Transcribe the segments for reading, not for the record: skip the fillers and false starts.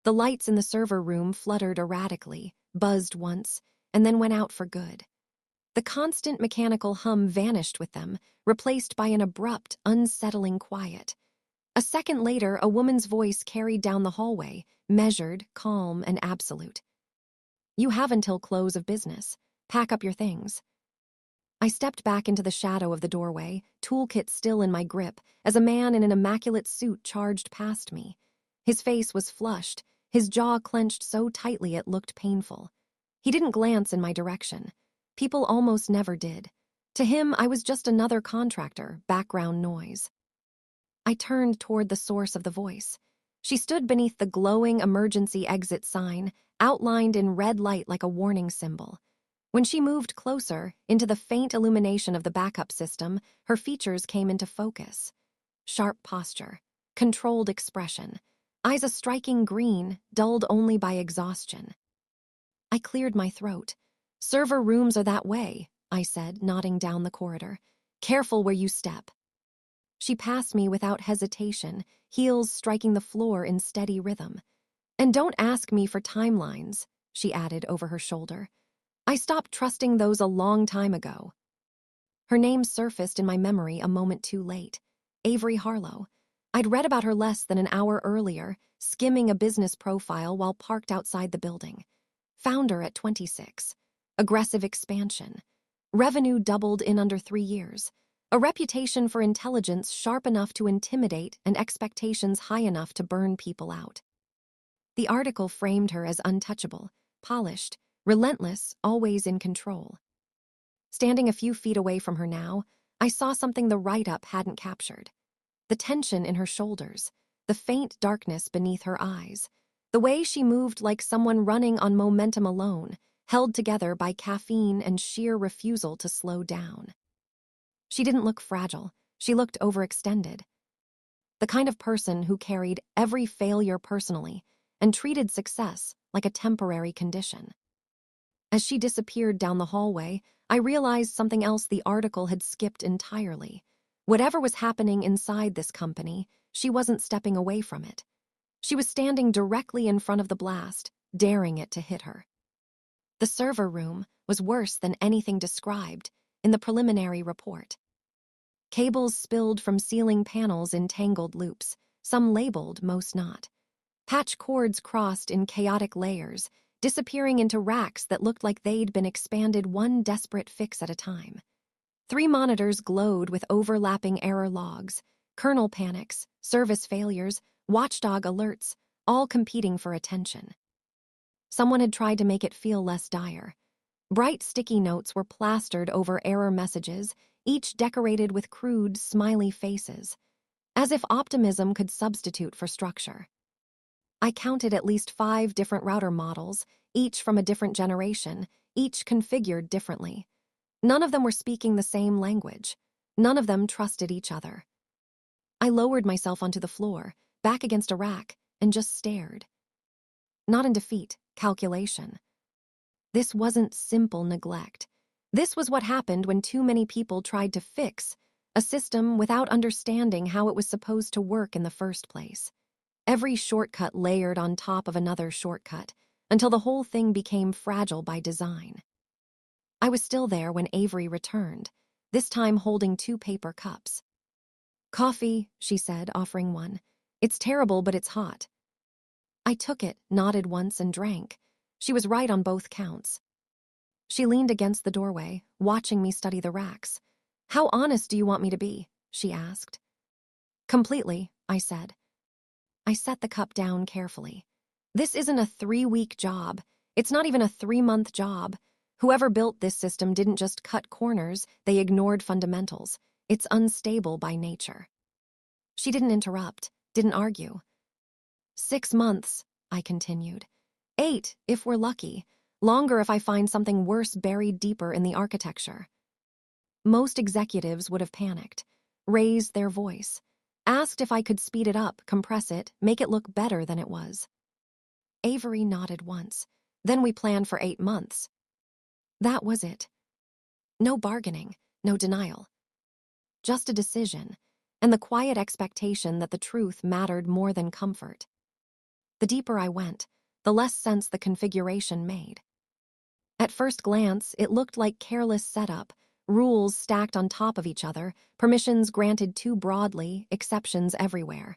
The lights in the server room fluttered erratically, buzzed once, and then went out for good. The constant mechanical hum vanished with them, replaced by an abrupt, unsettling quiet. A second later, a woman's voice carried down the hallway, measured, calm, and absolute. "You have until close of business. Pack up your things." I stepped back into the shadow of the doorway, toolkit still in my grip, as a man in an immaculate suit charged past me. His face was flushed, his jaw clenched so tightly it looked painful. He didn't glance in my direction. People almost never did. To him, I was just another contractor, background noise. I turned toward the source of the voice. She stood beneath the glowing emergency exit sign, outlined in red light like a warning symbol. When she moved closer, into the faint illumination of the backup system, her features came into focus. Sharp posture, controlled expression, eyes a striking green, dulled only by exhaustion. I cleared my throat. "Server rooms are that way," I said, nodding down the corridor. "Careful where you step." She passed me without hesitation, heels striking the floor in steady rhythm. "And don't ask me for timelines," she added over her shoulder. "I stopped trusting those a long time ago." Her name surfaced in my memory a moment too late. Avery Harlow. I'd read about her less than an hour earlier, skimming a business profile while parked outside the building. Founder at 26. Aggressive expansion. Revenue doubled in under 3 years. A reputation for intelligence sharp enough to intimidate and expectations high enough to burn people out. The article framed her as untouchable, polished, relentless, always in control. Standing a few feet away from her now, I saw something the write-up hadn't captured. The tension in her shoulders, the faint darkness beneath her eyes, the way she moved like someone running on momentum alone, held together by caffeine and sheer refusal to slow down. She didn't look fragile, she looked overextended. The kind of person who carried every failure personally and treated success like a temporary condition. As she disappeared down the hallway, I realized something else the article had skipped entirely. Whatever was happening inside this company, she wasn't stepping away from it. She was standing directly in front of the blast, daring it to hit her. The server room was worse than anything described in the preliminary report. Cables spilled from ceiling panels in tangled loops, some labeled, most not. Patch cords crossed in chaotic layers, disappearing into racks that looked like they'd been expanded one desperate fix at a time. 3 monitors glowed with overlapping error logs, kernel panics, service failures, watchdog alerts, all competing for attention. Someone had tried to make it feel less dire. Bright sticky notes were plastered over error messages, each decorated with crude, smiley faces, as if optimism could substitute for structure. I counted at least 5 different router models, each from a different generation, each configured differently. None of them were speaking the same language. None of them trusted each other. I lowered myself onto the floor, back against a rack, and just stared. Not in defeat, calculation. This wasn't simple neglect. This was what happened when too many people tried to fix a system without understanding how it was supposed to work in the first place. Every shortcut layered on top of another shortcut, until the whole thing became fragile by design. I was still there when Avery returned, this time holding 2 paper cups. "Coffee," she said, offering one. "It's terrible, but it's hot." I took it, nodded once, and drank. She was right on both counts. She leaned against the doorway, watching me study the racks. "How honest do you want me to be?" she asked. "Completely," I said. I set the cup down carefully. This isn't a 3-week job. It's not even a 3-month job. Whoever built this system didn't just cut corners, they ignored fundamentals. It's unstable by nature. She didn't interrupt, didn't argue. 6 months, I continued. 8, if we're lucky. Longer if I find something worse buried deeper in the architecture. Most executives would have panicked, raised their voice, asked if I could speed it up, compress it, make it look better than it was. Avery nodded once. Then we planned for 8 months. That was it. No bargaining, no denial. Just a decision, and the quiet expectation that the truth mattered more than comfort. The deeper I went, the less sense the configuration made. At first glance, it looked like careless setup, rules stacked on top of each other, permissions granted too broadly, exceptions everywhere.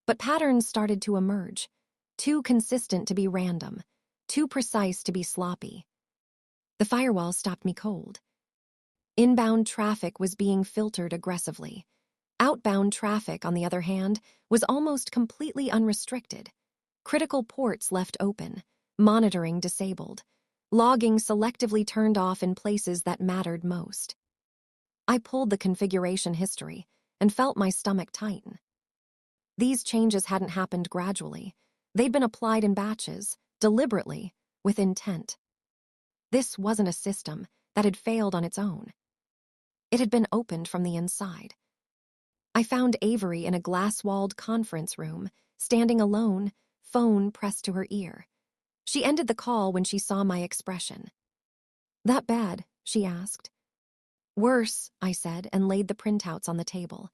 But patterns started to emerge, too consistent to be random, too precise to be sloppy. The firewall stopped me cold. Inbound traffic was being filtered aggressively. Outbound traffic, on the other hand, was almost completely unrestricted. Critical ports left open, monitoring disabled, logging selectively turned off in places that mattered most. I pulled the configuration history and felt my stomach tighten. These changes hadn't happened gradually. They'd been applied in batches, deliberately, with intent. This wasn't a system that had failed on its own. It had been opened from the inside. I found Avery in a glass-walled conference room, standing alone, phone pressed to her ear. She ended the call when she saw my expression. "That bad?" she asked. "Worse," I said, and laid the printouts on the table.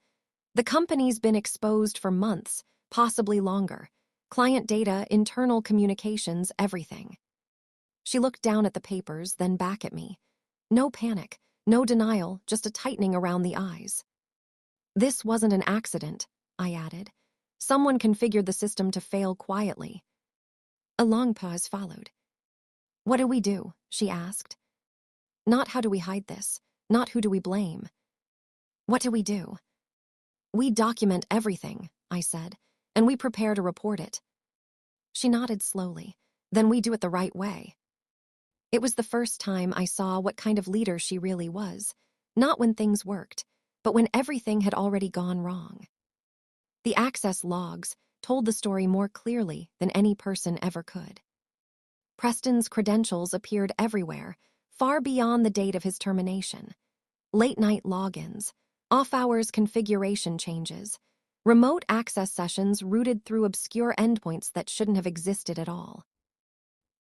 "The company's been exposed for months, possibly longer. Client data, internal communications, everything." She looked down at the papers, then back at me. No panic, no denial, just a tightening around the eyes. "This wasn't an accident," I added. "Someone configured the system to fail quietly." A long pause followed. "What do we do?" she asked. "Not how do we hide this, not who do we blame. What do we do?" "We document everything," I said, "and we prepare to report it." She nodded slowly. "Then we do it the right way." It was the first time I saw what kind of leader she really was, not when things worked, but when everything had already gone wrong. The access logs told the story more clearly than any person ever could. Preston's credentials appeared everywhere, far beyond the date of his termination. Late-night logins, off-hours configuration changes, remote access sessions routed through obscure endpoints that shouldn't have existed at all.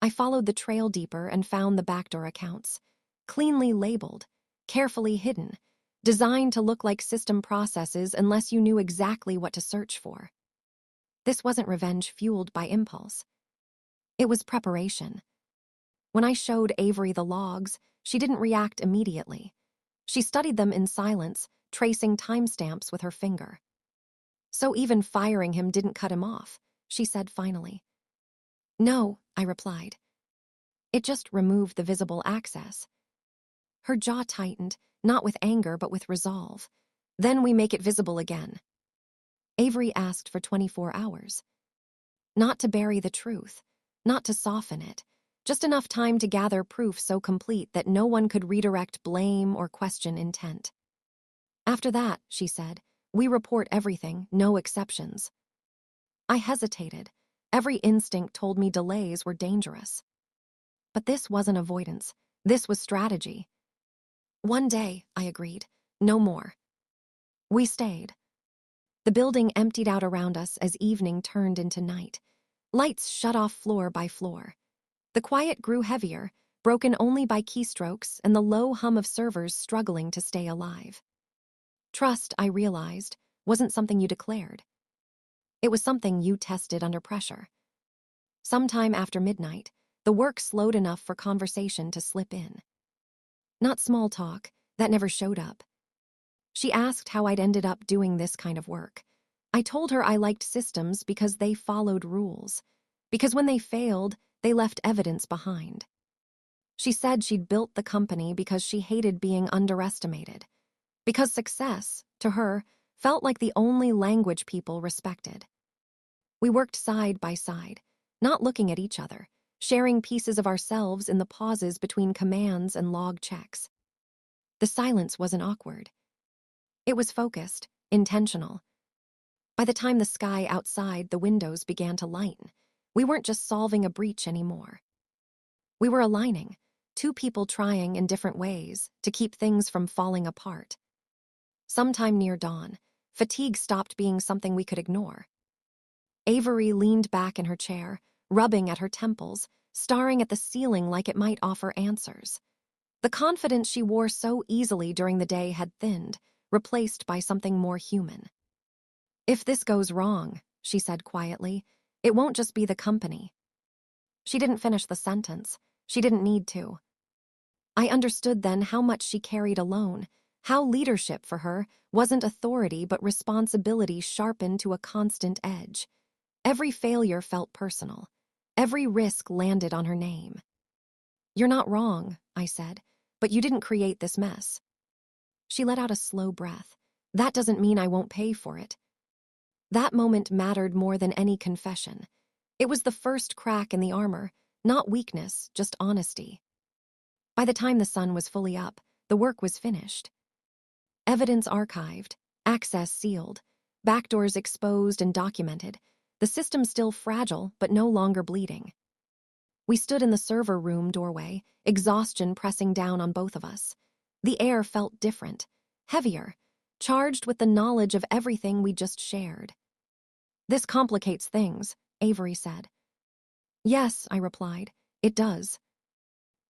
I followed the trail deeper and found the backdoor accounts, cleanly labeled, carefully hidden, designed to look like system processes unless you knew exactly what to search for. This wasn't revenge fueled by impulse. It was preparation. When I showed Avery the logs, she didn't react immediately. She studied them in silence, tracing timestamps with her finger. "So even firing him didn't cut him off," she said finally. "No," I replied. "It just removed the visible access." Her jaw tightened, not with anger but with resolve. "Then we make it visible again." Avery asked for 24 hours. Not to bury the truth, not to soften it, just enough time to gather proof so complete that no one could redirect blame or question intent. "After that," she said, "we report everything, no exceptions." I hesitated. Every instinct told me delays were dangerous. But this wasn't avoidance. This was strategy. "One day," I agreed. "No more." We stayed. The building emptied out around us as evening turned into night. Lights shut off floor by floor. The quiet grew heavier, broken only by keystrokes and the low hum of servers struggling to stay alive. Trust, I realized, wasn't something you declared. It was something you tested under pressure. Sometime after midnight, the work slowed enough for conversation to slip in. Not small talk, that never showed up. She asked how I'd ended up doing this kind of work. I told her I liked systems because they followed rules, because when they failed, they left evidence behind. She said she'd built the company because she hated being underestimated, because success, to her, felt like the only language people respected. We worked side by side, not looking at each other, sharing pieces of ourselves in the pauses between commands and log checks. The silence wasn't awkward. It was focused, intentional. By the time the sky outside the windows began to lighten, we weren't just solving a breach anymore. We were aligning, two people trying in different ways to keep things from falling apart. Sometime near dawn, fatigue stopped being something we could ignore. Avery leaned back in her chair, rubbing at her temples, staring at the ceiling like it might offer answers. The confidence she wore so easily during the day had thinned, replaced by something more human. "If this goes wrong," she said quietly, It won't just be the company. She didn't finish the sentence. She didn't need to. I understood then how much she carried alone, how leadership for her wasn't authority but responsibility sharpened to a constant edge. Every failure felt personal. Every risk landed on her name. "You're not wrong," I said, "but you didn't create this mess." She let out a slow breath. "That doesn't mean I won't pay for it." That moment mattered more than any confession. It was the first crack in the armor, not weakness, just honesty. By the time the sun was fully up, the work was finished. Evidence archived, access sealed, backdoors exposed and documented, the system still fragile but no longer bleeding. We stood in the server room doorway, exhaustion pressing down on both of us. The air felt different, heavier, charged with the knowledge of everything we just shared. "This complicates things," Avery said. "Yes," I replied, "it does."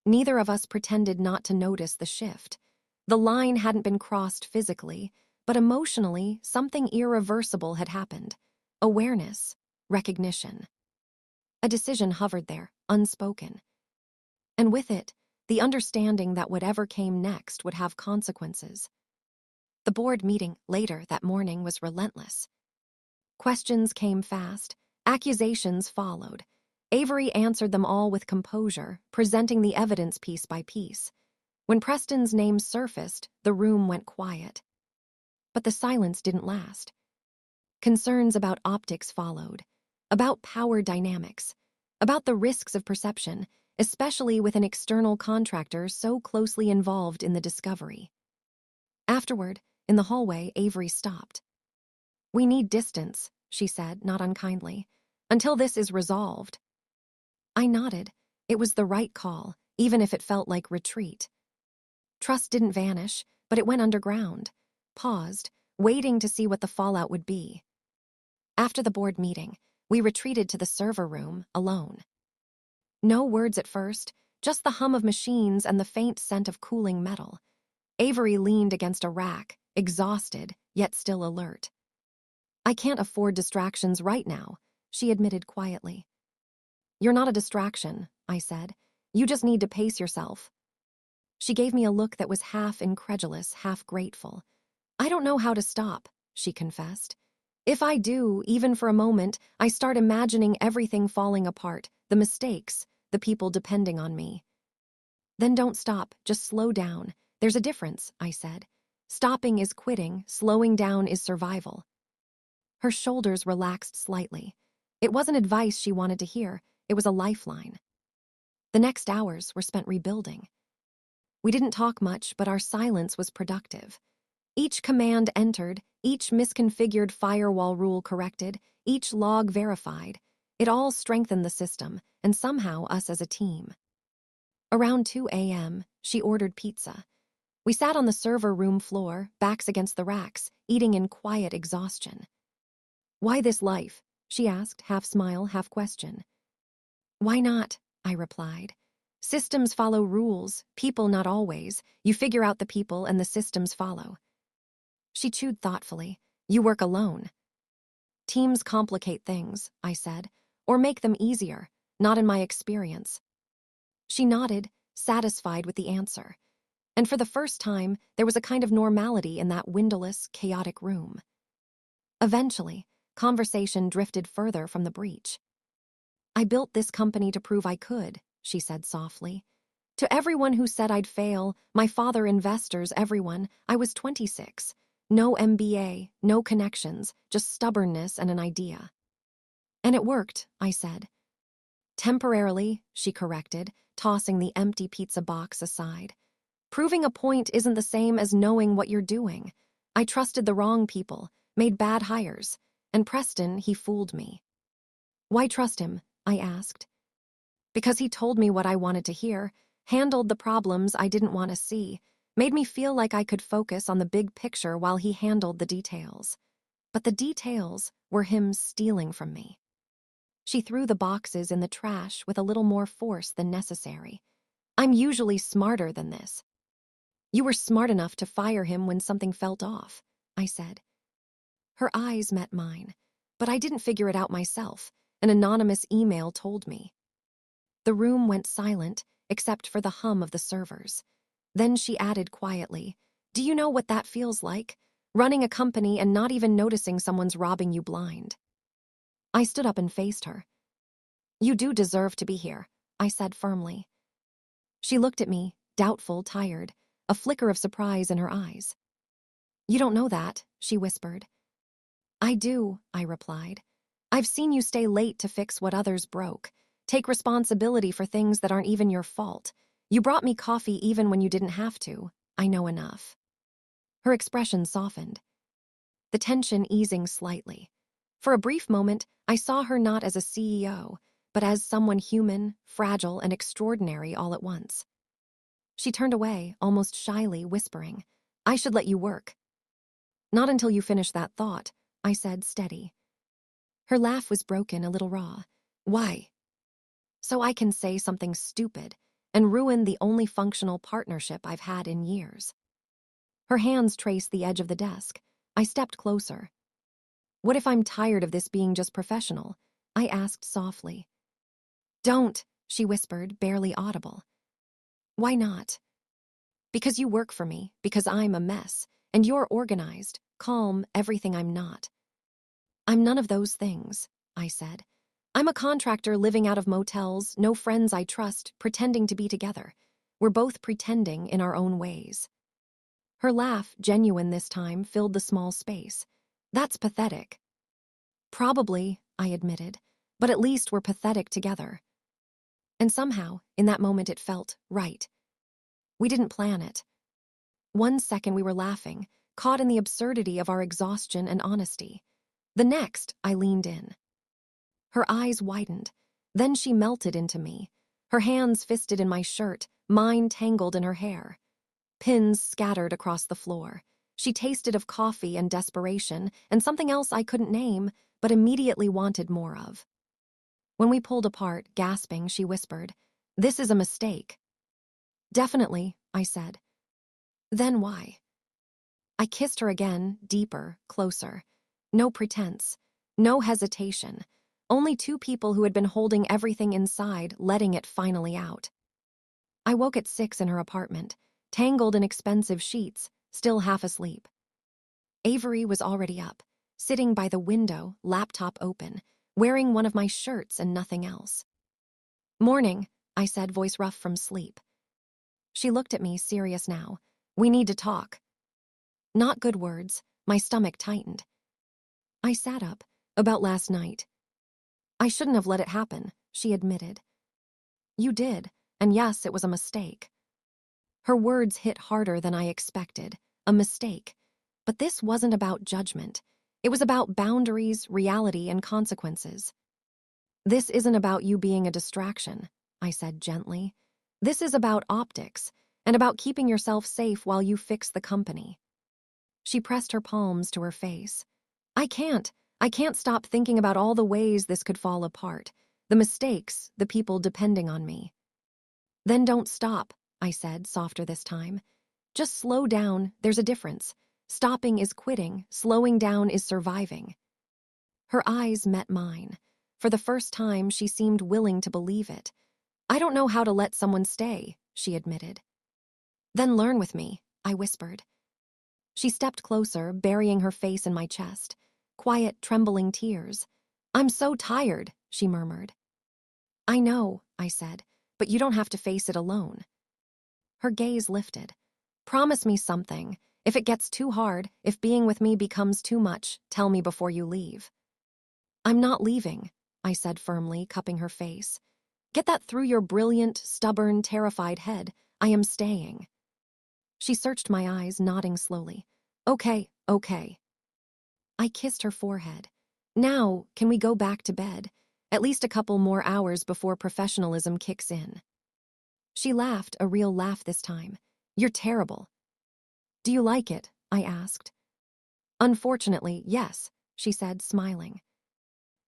Neither of us pretended not to notice the shift. The line hadn't been crossed physically, but emotionally, something irreversible had happened. Awareness, recognition. A decision hovered there, unspoken. And with it, the understanding that whatever came next would have consequences. The board meeting later that morning was relentless. Questions came fast, accusations followed. Avery answered them all with composure, presenting the evidence piece by piece. When Preston's name surfaced, the room went quiet. But the silence didn't last. Concerns about optics followed, about power dynamics, about the risks of perception, especially with an external contractor so closely involved in the discovery. Afterward, in the hallway, Avery stopped. "We need distance," she said, not unkindly, "until this is resolved." I nodded. It was the right call, even if it felt like retreat. Trust didn't vanish, but it went underground, paused, waiting to see what the fallout would be. After the board meeting, we retreated to the server room, alone. No words at first, just the hum of machines and the faint scent of cooling metal. Avery leaned against a rack, exhausted, yet still alert. "I can't afford distractions right now," she admitted quietly. "You're not a distraction," I said. "You just need to pace yourself." She gave me a look that was half incredulous, half grateful. "I don't know how to stop," she confessed. "If I do, even for a moment, I start imagining everything falling apart, the mistakes, the people depending on me." "Then don't stop, just slow down. There's a difference," I said. "Stopping is quitting, slowing down is survival." Her shoulders relaxed slightly. It wasn't advice she wanted to hear, it was a lifeline. The next hours were spent rebuilding. We didn't talk much, but our silence was productive. Each command entered, each misconfigured firewall rule corrected, each log verified. It all strengthened the system, and somehow us as a team. Around 2 a.m., she ordered pizza. We sat on the server room floor, backs against the racks, eating in quiet exhaustion. "Why this life?" she asked, half smile, half question. "Why not?" I replied. "Systems follow rules, people not always. You figure out the people and the systems follow." She chewed thoughtfully. "You work alone." "Teams complicate things," I said, "or make them easier, not in my experience." She nodded, satisfied with the answer. And for the first time, there was a kind of normality in that windowless, chaotic room. Eventually, conversation drifted further from the breach. "I built this company to prove I could," she said softly. "To everyone who said I'd fail, my father, investors, everyone, I was 26. No MBA, no connections, just stubbornness and an idea." "And it worked," I said. "Temporarily," she corrected, tossing the empty pizza box aside. "Proving a point isn't the same as knowing what you're doing. I trusted the wrong people, made bad hires, and Preston, he fooled me." "Why trust him?" I asked. "Because he told me what I wanted to hear, handled the problems I didn't want to see, made me feel like I could focus on the big picture while he handled the details. But the details were him stealing from me." She threw the boxes in the trash with a little more force than necessary. "I'm usually smarter than this." "You were smart enough to fire him when something felt off," I said. Her eyes met mine, but I didn't figure it out myself, an anonymous email told me. The room went silent, except for the hum of the servers. Then she added quietly, "Do you know what that feels like? Running a company and not even noticing someone's robbing you blind." I stood up and faced her. "You do deserve to be here," I said firmly. She looked at me, doubtful, tired, a flicker of surprise in her eyes. "You don't know that," she whispered. "I do," I replied. "I've seen you stay late to fix what others broke. Take responsibility for things that aren't even your fault. You brought me coffee even when you didn't have to. I know enough." Her expression softened, the tension easing slightly. For a brief moment, I saw her not as a CEO, but as someone human, fragile, and extraordinary all at once. She turned away, almost shyly, whispering, "I should let you work." "Not until you finish that thought," I said, steady. Her laugh was broken, a little raw. "Why?" "So I can say something stupid and ruin the only functional partnership I've had in years." Her hands traced the edge of the desk. I stepped closer. "What if I'm tired of this being just professional?" I asked softly. "Don't," she whispered, barely audible. "Why not?" "Because you work for me, because I'm a mess, and you're organized, calm, everything I'm not." "I'm none of those things," I said. "I'm a contractor living out of motels, no friends I trust, pretending to be together. We're both pretending in our own ways." Her laugh, genuine this time, filled the small space. "That's pathetic." "Probably," I admitted, "but at least we're pathetic together." And somehow, in that moment it felt right. We didn't plan it. One second we were laughing, caught in the absurdity of our exhaustion and honesty. The next, I leaned in. Her eyes widened. Then she melted into me, her hands fisted in my shirt, mine tangled in her hair. Pins scattered across the floor. She tasted of coffee and desperation, and something else I couldn't name, but immediately wanted more of. When we pulled apart, gasping, she whispered, "This is a mistake." "Definitely," I said. "Then why?" I kissed her again, deeper, closer. No pretense, no hesitation. Only two people who had been holding everything inside, letting it finally out. I woke at 6 in her apartment, tangled in expensive sheets, still half asleep. Avery was already up, sitting by the window, laptop open, wearing one of my shirts and nothing else. "Morning," I said, voice rough from sleep. She looked at me, serious now. "We need to talk." Not good words. My stomach tightened. I sat up. "About last night." "I shouldn't have let it happen," she admitted. "You did, and yes, it was a mistake." Her words hit harder than I expected. A mistake. But this wasn't about judgment. It was about boundaries, reality, and consequences. "This isn't about you being a distraction," I said gently. "This is about optics, and about keeping yourself safe while you fix the company." She pressed her palms to her face. I can't stop thinking about all the ways this could fall apart. The mistakes, the people depending on me." "Then don't stop," I said, softer this time. "Just slow down, there's a difference. Stopping is quitting, slowing down is surviving." Her eyes met mine. For the first time, she seemed willing to believe it. "I don't know how to let someone stay," she admitted. "Then learn with me," I whispered. She stepped closer, burying her face in my chest. Quiet, trembling tears. "I'm so tired," she murmured. "I know," I said, "but you don't have to face it alone." Her gaze lifted. "Promise me something. If it gets too hard, if being with me becomes too much, tell me before you leave." "I'm not leaving," I said firmly, cupping her face. "Get that through your brilliant, stubborn, terrified head. I am staying." She searched my eyes, nodding slowly. "Okay, okay." I kissed her forehead. "Now, can we go back to bed? At least a couple more hours before professionalism kicks in." She laughed, a real laugh this time. "You're terrible." "Do you like it?" I asked. "Unfortunately, yes," she said, smiling.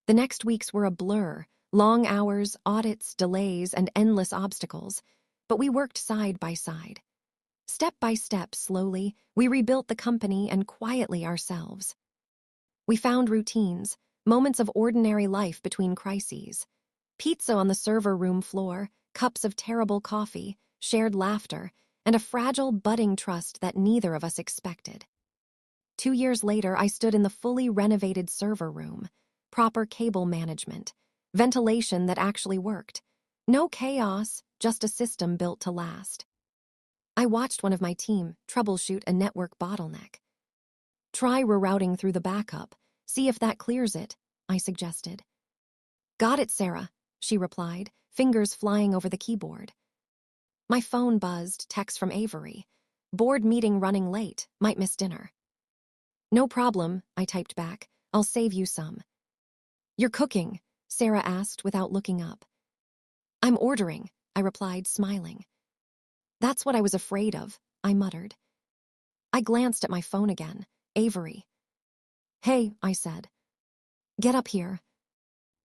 The next weeks were a blur, long hours, audits, delays, and endless obstacles, but we worked side by side. Step by step, slowly, we rebuilt the company and quietly ourselves. We found routines, moments of ordinary life between crises. Pizza on the server room floor, cups of terrible coffee, shared laughter, and a fragile, budding trust that neither of us expected. 2 years later, I stood in the fully renovated server room. Proper cable management, ventilation that actually worked. No chaos, just a system built to last. I watched one of my team troubleshoot a network bottleneck. Try rerouting through the backup, see if that clears it, I suggested. Got it, Sarah, she replied, fingers flying over the keyboard. My phone buzzed, text from Avery. Board meeting running late, might miss dinner. No problem, I typed back. I'll save you some. You're cooking, Sarah asked without looking up. I'm ordering, I replied, smiling. That's what I was afraid of, I muttered. I glanced at my phone again. Avery. Hey, I said. Get up here.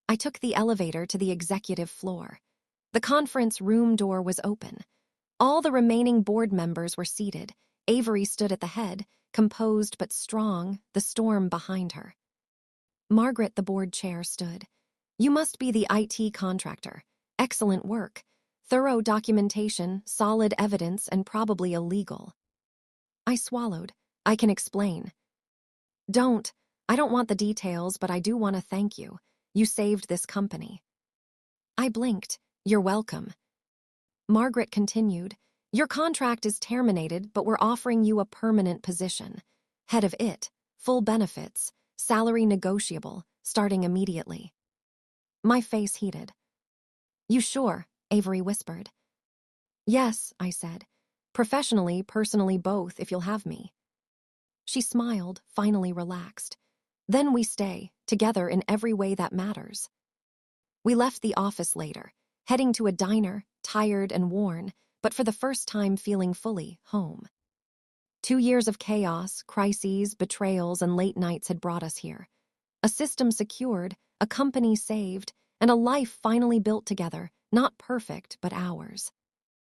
I took the elevator to the executive floor. The conference room door was open. All the remaining board members were seated. Avery stood at the head, composed but strong, the storm behind her. Margaret, the board chair, stood. You must be the IT contractor. Excellent work. Thorough documentation, solid evidence, and probably illegal. I swallowed. I can explain. Don't. I don't want the details, but I do want to thank you. You saved this company. I blinked. You're welcome. Margaret continued. Your contract is terminated, but we're offering you a permanent position. Head of it, full benefits, salary negotiable, starting immediately. My face heated. You sure? Avery whispered. Yes, I said. Professionally, personally, both, if you'll have me. She smiled, finally relaxed. Then we stay, together in every way that matters. We left the office later, heading to a diner, tired and worn, but for the first time feeling fully home. 2 years of chaos, crises, betrayals, and late nights had brought us here. A system secured, a company saved, and a life finally built together, not perfect, but ours.